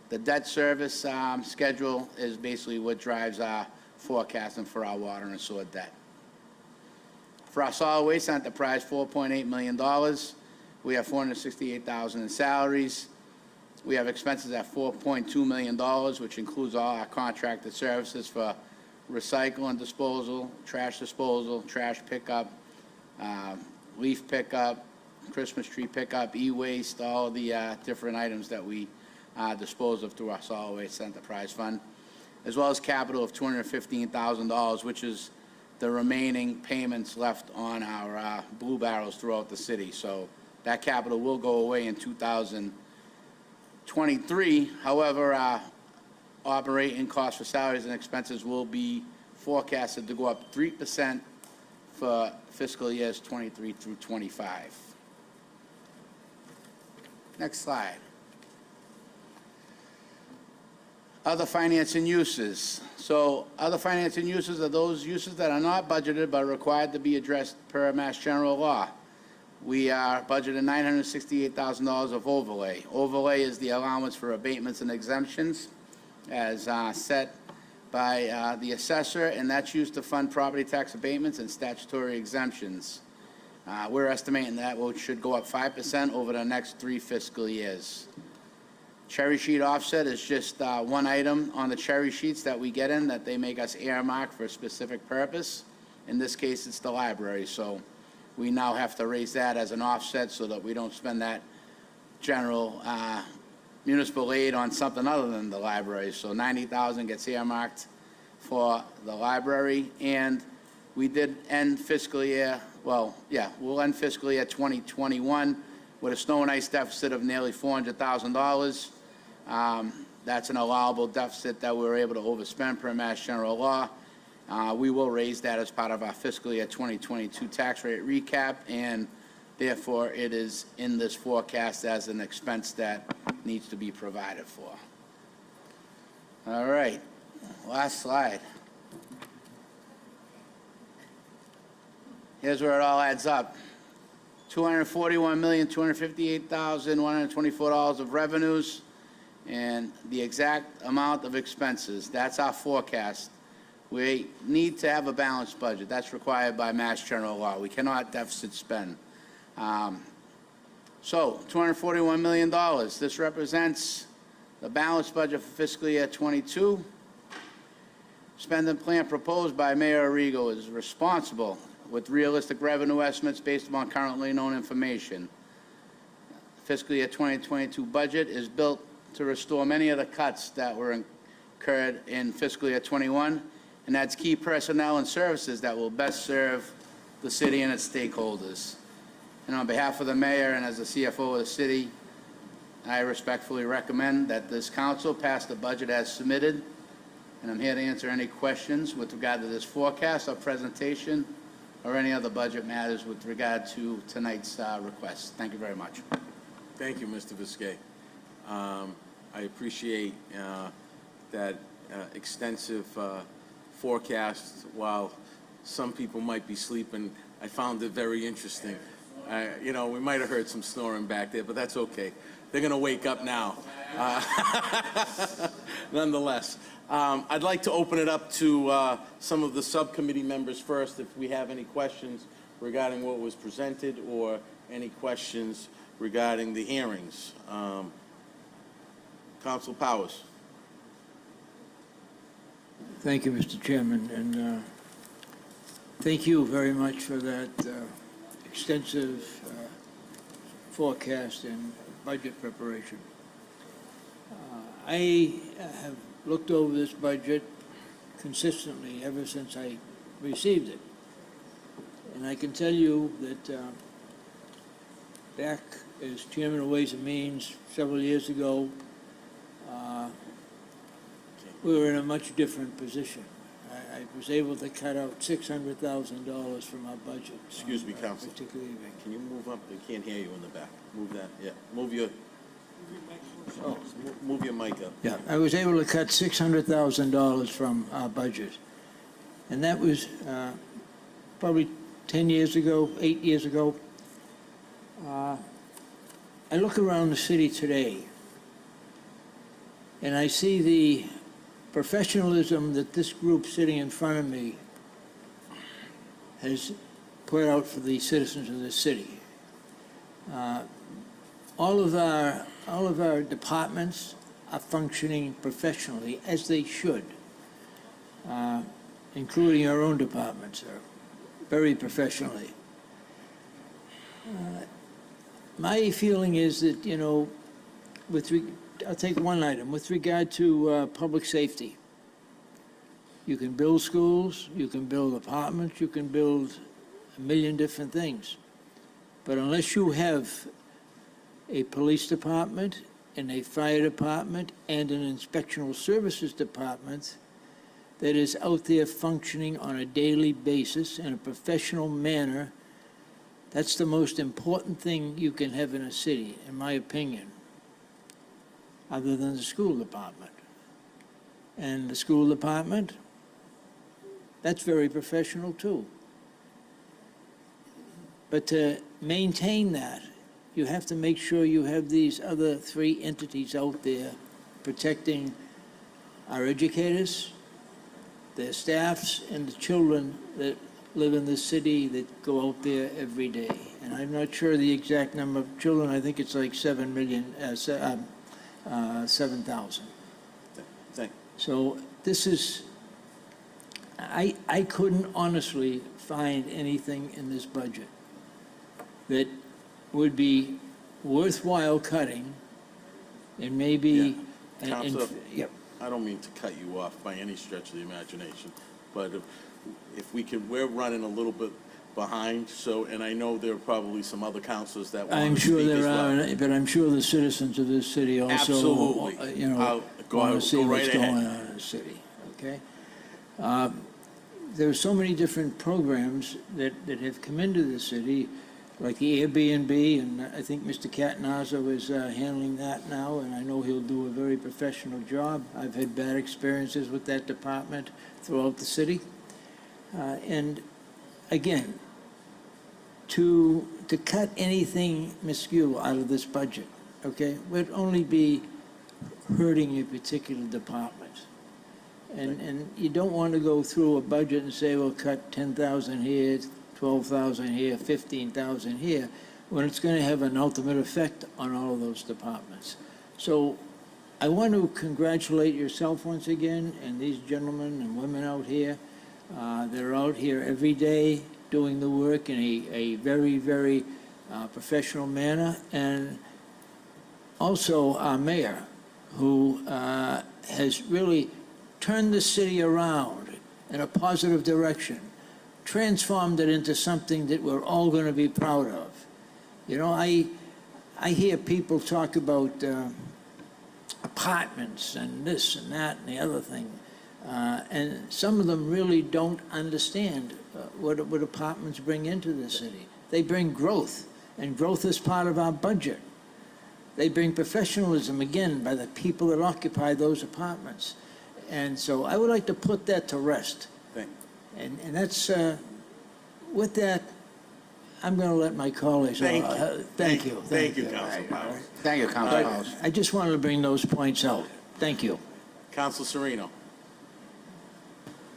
The debt service schedule is basically what drives our forecasting for our water and sewer debt. For our solid waste enterprise, $4.8 million. We have $468,000 in salaries. We have expenses at $4.2 million, which includes all our contracted services for recycle and disposal, trash pickup, leaf pickup, Christmas tree pickup, e-waste, all the different items that we dispose of through our solid waste enterprise fund, as well as capital of $215,000, which is the remaining payments left on our blue barrels throughout the city. So that capital will go away in 2023. However, our operating costs for salaries and expenses will be forecasted to go up 3% for fiscal years 23 through 25. Next slide. Other financing uses. So other financing uses are those uses that are not budgeted but required to be addressed per Mass General Law. We are budgeted $968,000 of overlay. Overlay is the allowance for abatements and exemptions as set by the assessor, and that's used to fund property tax abatements and statutory exemptions. We're estimating that should go up 5% over the next 3 fiscal years. Cherry sheet offset is just one item on the cherry sheets that we get in that they make us earmark for a specific purpose. In this case, it's the library, so we now have to raise that as an offset so that we don't spend that general municipal aid on something other than the library. So 90,000 gets earmarked for the library, and we did end fiscal year, we'll end fiscal year 2021 with a snow and ice deficit of nearly $400,000. That's an allowable deficit that we were able to overspend per Mass General Law. We will raise that as part of our fiscal year 2022 tax rate recap, and therefore it is in this forecast as an expense that needs to be provided for. All right, last slide. Here's where it all adds up. $241,258,124 of revenues, and the exact amount of expenses. That's our forecast. We need to have a balanced budget. That's required by Mass General Law. We cannot deficit spend. So $241 million. This represents the balanced budget for fiscal year 22. Spending plan proposed by Mayor Arrigo is responsible with realistic revenue estimates based upon currently known information. Fiscal year 2022 budget is built to restore many of the cuts that were incurred in fiscal year 21, and adds key personnel and services that will best serve the city and its stakeholders. And on behalf of the mayor and as the CFO of the city, I respectfully recommend that this council pass the budget as submitted, and I'm here to answer any questions with regard to this forecast or presentation or any other budget matters with regard to tonight's request. Thank you very much. Thank you, Mr. Viskey. I appreciate that extensive forecast. While some people might be sleeping, I found it very interesting. You know, we might have heard some snoring back there, but that's okay. They're going to wake up now. Nonetheless, I'd like to open it up to some of the subcommittee members first, if we have any questions regarding what was presented or any questions regarding the hearings. Council Powers. Thank you, Mr. Chairman, and thank you very much for that extensive forecast and budget preparation. I have looked over this budget consistently ever since I received it. And I can tell you that back as Chairman of Ways and Means several years ago, we were in a much different position. I was able to cut out $600,000 from our budget. Excuse me, Council. Particularly, Can you move up? I can't hear you in the back. Move that, yeah. Move your mic up. yeah, I was able to cut $600,000 from our budget. And that was probably 10 years ago, 8 years ago. I look around the city today, and I see the professionalism that this group sitting in front of me has put out for the citizens of this city. All of our departments are functioning professionally, as they should, including our own departments are very professionally. My feeling is that, you know, I'll take one item. With regard to public safety, you can build schools, you can build apartments, you can build a million different things. But unless you have a police department and a fire department and an inspectional services department that is out there functioning on a daily basis in a professional manner, that's the most important thing you can have in a city, in my opinion, other than the school department. And the school department, that's very professional too. But to maintain that, you have to make sure you have these other three entities out there protecting our educators, their staffs, and the children that live in the city that go out there every day. And I'm not sure the exact number of children. I think it's like 7,000. Thank So this is, I couldn't honestly find anything in this budget that would be worthwhile cutting and maybe. Yeah. and- Counselor? Yep. I don't mean to cut you off by any stretch of the imagination, but if we can, we're running a little bit behind, so, and I know there are probably some other counselors that want I'm to sure speak as there well. are, but I'm sure the citizens of this city also, Absolutely. you know, Go want ahead, to see go what's right going ahead. on in the city, okay? There are so many different programs that have come into the city, like the Airbnb, and I think Mr. Catanazzo is handling that now, and I know he'll do a very professional job. I've had bad experiences with that department throughout the city. And again, to cut anything minuscule out of this budget, okay, would only be hurting a particular department. And you don't want to go through a budget and say, well, cut 10,000 here, 12,000 here, 15,000 here, when it's going to have an ultimate effect on all of those departments. So I want to congratulate yourself once again, and these gentlemen and women out here. They're out here every day doing the work in a very, very professional manner. And also our mayor, who has really turned the city around in a positive direction, transformed it into something that we're all going to be proud of. You know, I hear people talk about apartments and this and that and the other thing, and some of them really don't understand what apartments bring into the city. They bring growth, and growth is part of our budget. They bring professionalism, again, by the people that occupy those apartments. And so I would like to put that to rest. And that's, with that, I'm going to let my colleagues. Thank you. Thank you. Thank you, Councilor Right. Powers. Thank you, Councilor Powers. I just wanted to bring those points out. Thank you. Councilor Sereno.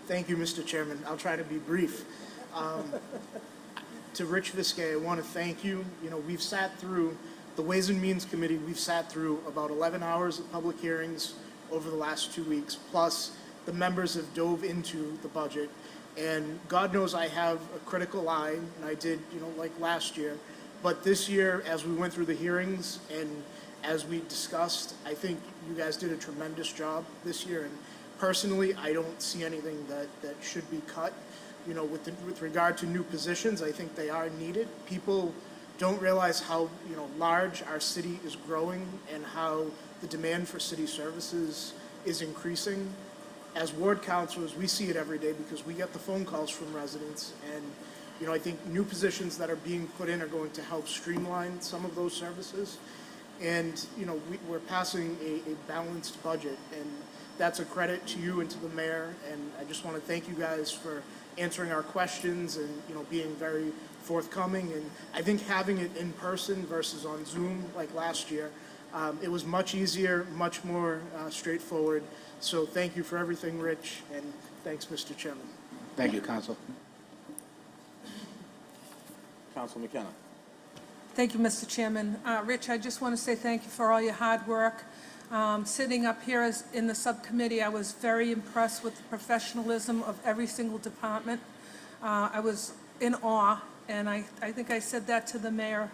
Thank you, Mr. Chairman. I'll try to be brief. To Rich Viscay, I want to thank you. You know, we've sat through, the Ways and Means Committee, we've sat through about 11 hours of public hearings over the last 2 weeks, plus the members have dove into the budget. And God knows I have a critical eye, and I did, you know, like last year. But this year, as we went through the hearings and as we discussed, I think you guys did a tremendous job this year. And personally, I don't see anything that should be cut. You know, with regard to new positions, I think they are needed. People don't realize how, you know, large our city is growing and how the demand for city services is increasing. As ward councilors, we see it every day because we get the phone calls from residents. And, you know, I think new positions that are being put in are going to help streamline some of those services. And, you know, we're passing a balanced budget, and that's a credit to you and to the mayor. And I just want to thank you guys for answering our questions and, you know, being very forthcoming. And I think having it in person versus on Zoom like last year, it was much easier, much more straightforward. So thank you for everything, Rich, and thanks, Mr. Chairman. Thank you, Council. Councilor McKenna. Thank you, Mr. Chairman. Rich, I just want to say thank you for all your hard work. Sitting up here in the subcommittee, I was very impressed with the professionalism of every single department. I was in awe, and I think I said that to the mayor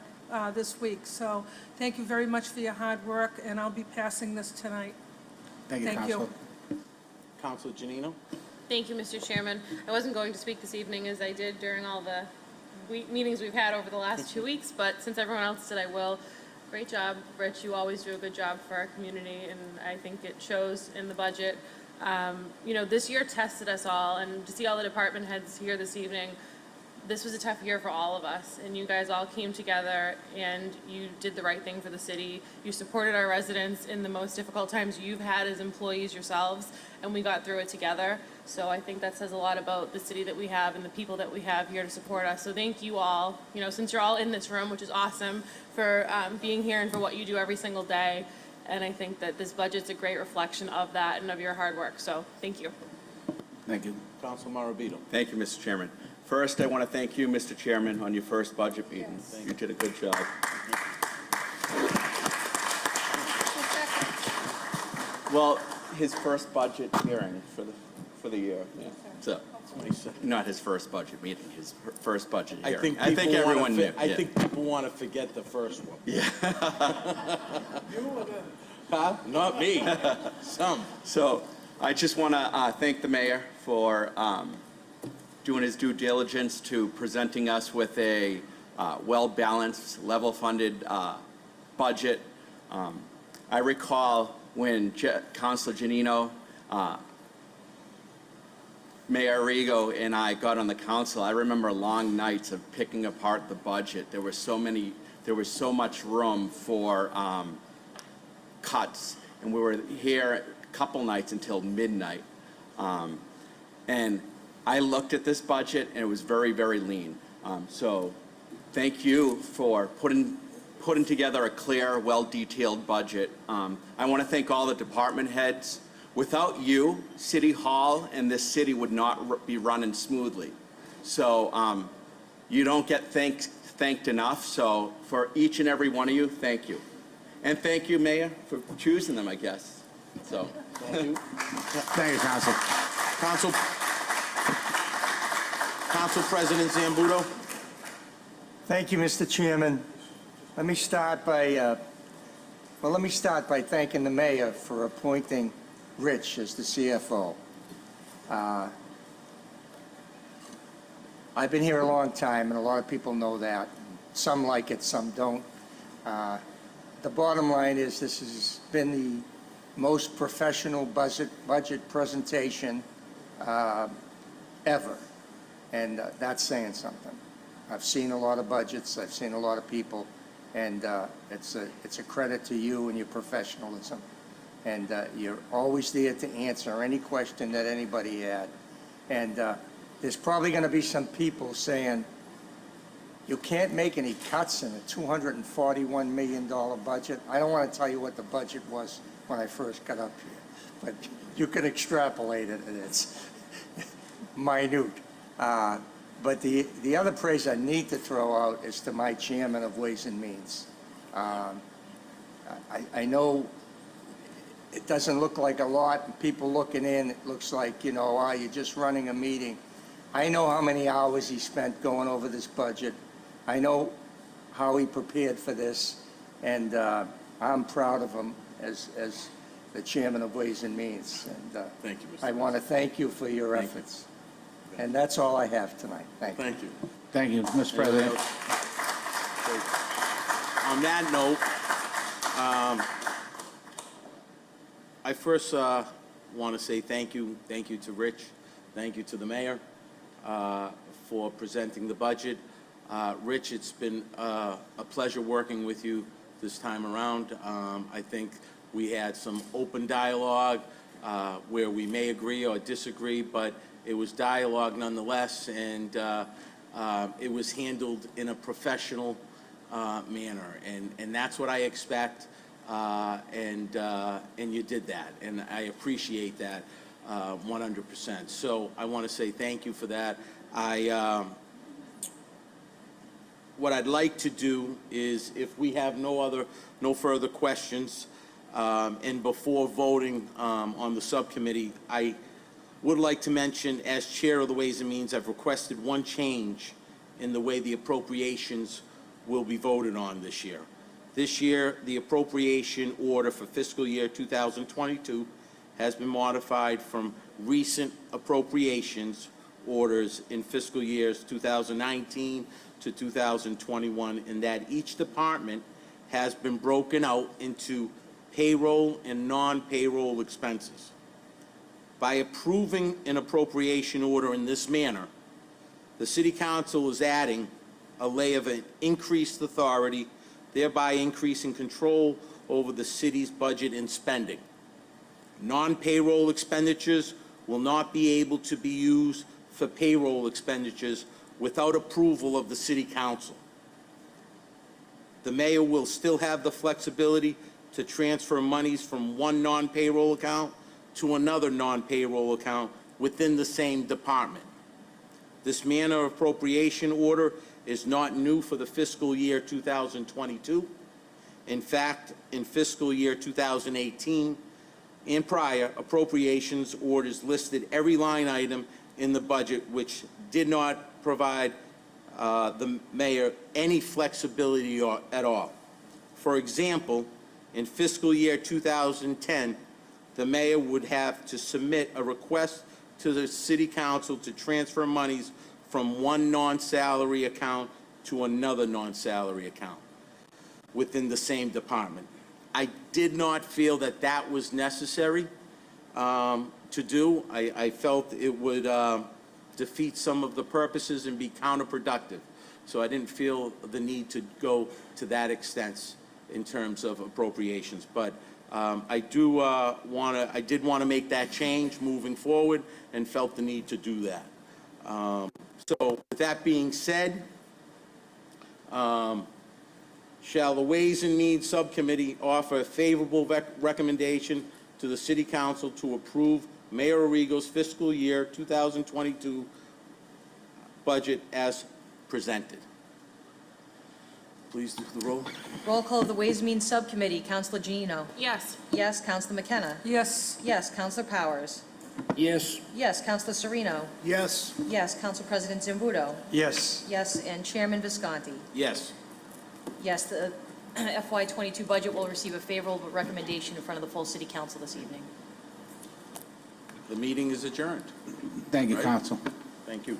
this week. So thank you very much for your hard work, and I'll be passing this tonight. Thank you, Thank you. Council. Councilor Janino. Thank you, Mr. Chairman. I wasn't going to speak this evening as I did during all the meetings we've had over the last 2 weeks, but since everyone else did, I will. Great job, Rich. You always do a good job for our community, and I think it shows in the budget. You know, this year tested us all, and to see all the department heads here this evening, this was a tough year for all of us, and you guys all came together and you did the right thing for the city. You supported our residents in the most difficult times you've had as employees yourselves, and we got through it together. So I think that says a lot about the city that we have and the people that we have here to support us. So thank you all, you know, since you're all in this room, which is awesome, for being here and for what you do every single day. And I think that this budget's a great reflection of that and of your hard work. So thank you. Thank you. Councilor Marabito. Thank you, Mr. Chairman. First, I want to thank you, Mr. Chairman, on your first budget meeting. You did a good job. Well, his first budget hearing for the year. So, not his first budget meeting, his first budget hearing. I think everyone knew. I think people want to forget the first one. Yeah. Huh? Not me. Some. So I just want to thank the mayor for doing his due diligence to presenting us with a well-balanced, level-funded budget. I recall when Councilor Janino, Mayor Arrigo, and I got on the council, I remember long nights of picking apart the budget. There was so much room for cuts, and we were here a couple nights until midnight. And I looked at this budget, and it was very, very lean. So thank you for putting together a clear, well-detailed budget. I want to thank all the department heads. Without you, City Hall and this city would not be running smoothly. So you don't get thanked enough. So for each and every one of you, thank you. And thank you, Mayor, for choosing them, I guess. So. Thank you, Council. Council President Zambudo. Thank you, Mr. Chairman. Let me start by thanking the mayor for appointing Rich as the CFO. I've been here a long time, and a lot of people know that. Some like it, some don't. The bottom line is this has been the most professional budget presentation ever, and that's saying something. I've seen a lot of budgets, I've seen a lot of people, and it's a credit to you and your professionalism. And you're always there to answer any question that anybody had. And there's probably going to be some people saying, you can't make any cuts in a $241 million budget. I don't want to tell you what the budget was when I first got up here, but you can extrapolate it, and it's minute. But the other praise I need to throw out is to my chairman of Ways and Means. I know it doesn't look like a lot, and people looking in, it looks like, you're just running a meeting. I know how many hours he spent going over this budget. I know how he prepared for this, and I'm proud of him as the chairman of Ways and Means. And Thank you, Mr. I want to thank you for your Thank you. efforts. And that's all I have tonight. Thank you. Thank you. Thank you, Mr. President. On that note, I first want to say thank you to Rich, thank you to the mayor for presenting the budget. Rich, it's been a pleasure working with you this time around. I think we had some open dialogue where we may agree or disagree, but it was dialogue nonetheless, and it was handled in a professional manner, and that's what I expect, and you did that, and I appreciate that 100%. So I want to say thank you for that. What I'd like to do is, if we have no further questions, and before voting on the subcommittee, I would like to mention, as chair of the Ways and Means, I've requested one change in the way the appropriations will be voted on this year. This year, the appropriation order for fiscal year 2022 has been modified from recent appropriations orders in fiscal years 2019 to 2021, in that each department has been broken out into payroll and non-payroll expenses. By approving an appropriation order in this manner, the City Council is adding a layer of increased authority, thereby increasing control over the city's budget and spending. Non-payroll expenditures will not be able to be used for payroll expenditures without approval of the City Council. The mayor will still have the flexibility to transfer monies from one non-payroll account to another non-payroll account within the same department. This manner of appropriation order is not new for the fiscal year 2022. In fact, in fiscal year 2018 and prior, appropriations orders listed every line item in the budget which did not provide the mayor any flexibility at all. For example, in fiscal year 2010, the mayor would have to submit a request to the city council to transfer monies from one non-salary account to another non-salary account within the same department. I did not feel that that was necessary to do. I felt it would defeat some of the purposes and be counterproductive. So I didn't feel the need to go to that extent in terms of appropriations. But I did want to make that change moving forward and felt the need to do that. So with that being said, shall the Ways and Means Subcommittee offer a favorable recommendation to the City Council to approve Mayor Arrigo's fiscal year 2022 budget as presented? Please do the roll. Roll call of the Ways and Means Subcommittee. Counselor Genino. Yes. Yes. Counselor McKenna. Yes. Yes. Counselor Powers. Yes, Yes. Counselor Sereno. Yes. Yes. Council President Zambudo. Yes. Yes. And Chairman Visconti. Yes. Yes, the FY22 budget will receive a favorable recommendation in front of the full City Council this evening. The meeting is adjourned. Thank you, Right. Council. Thank you.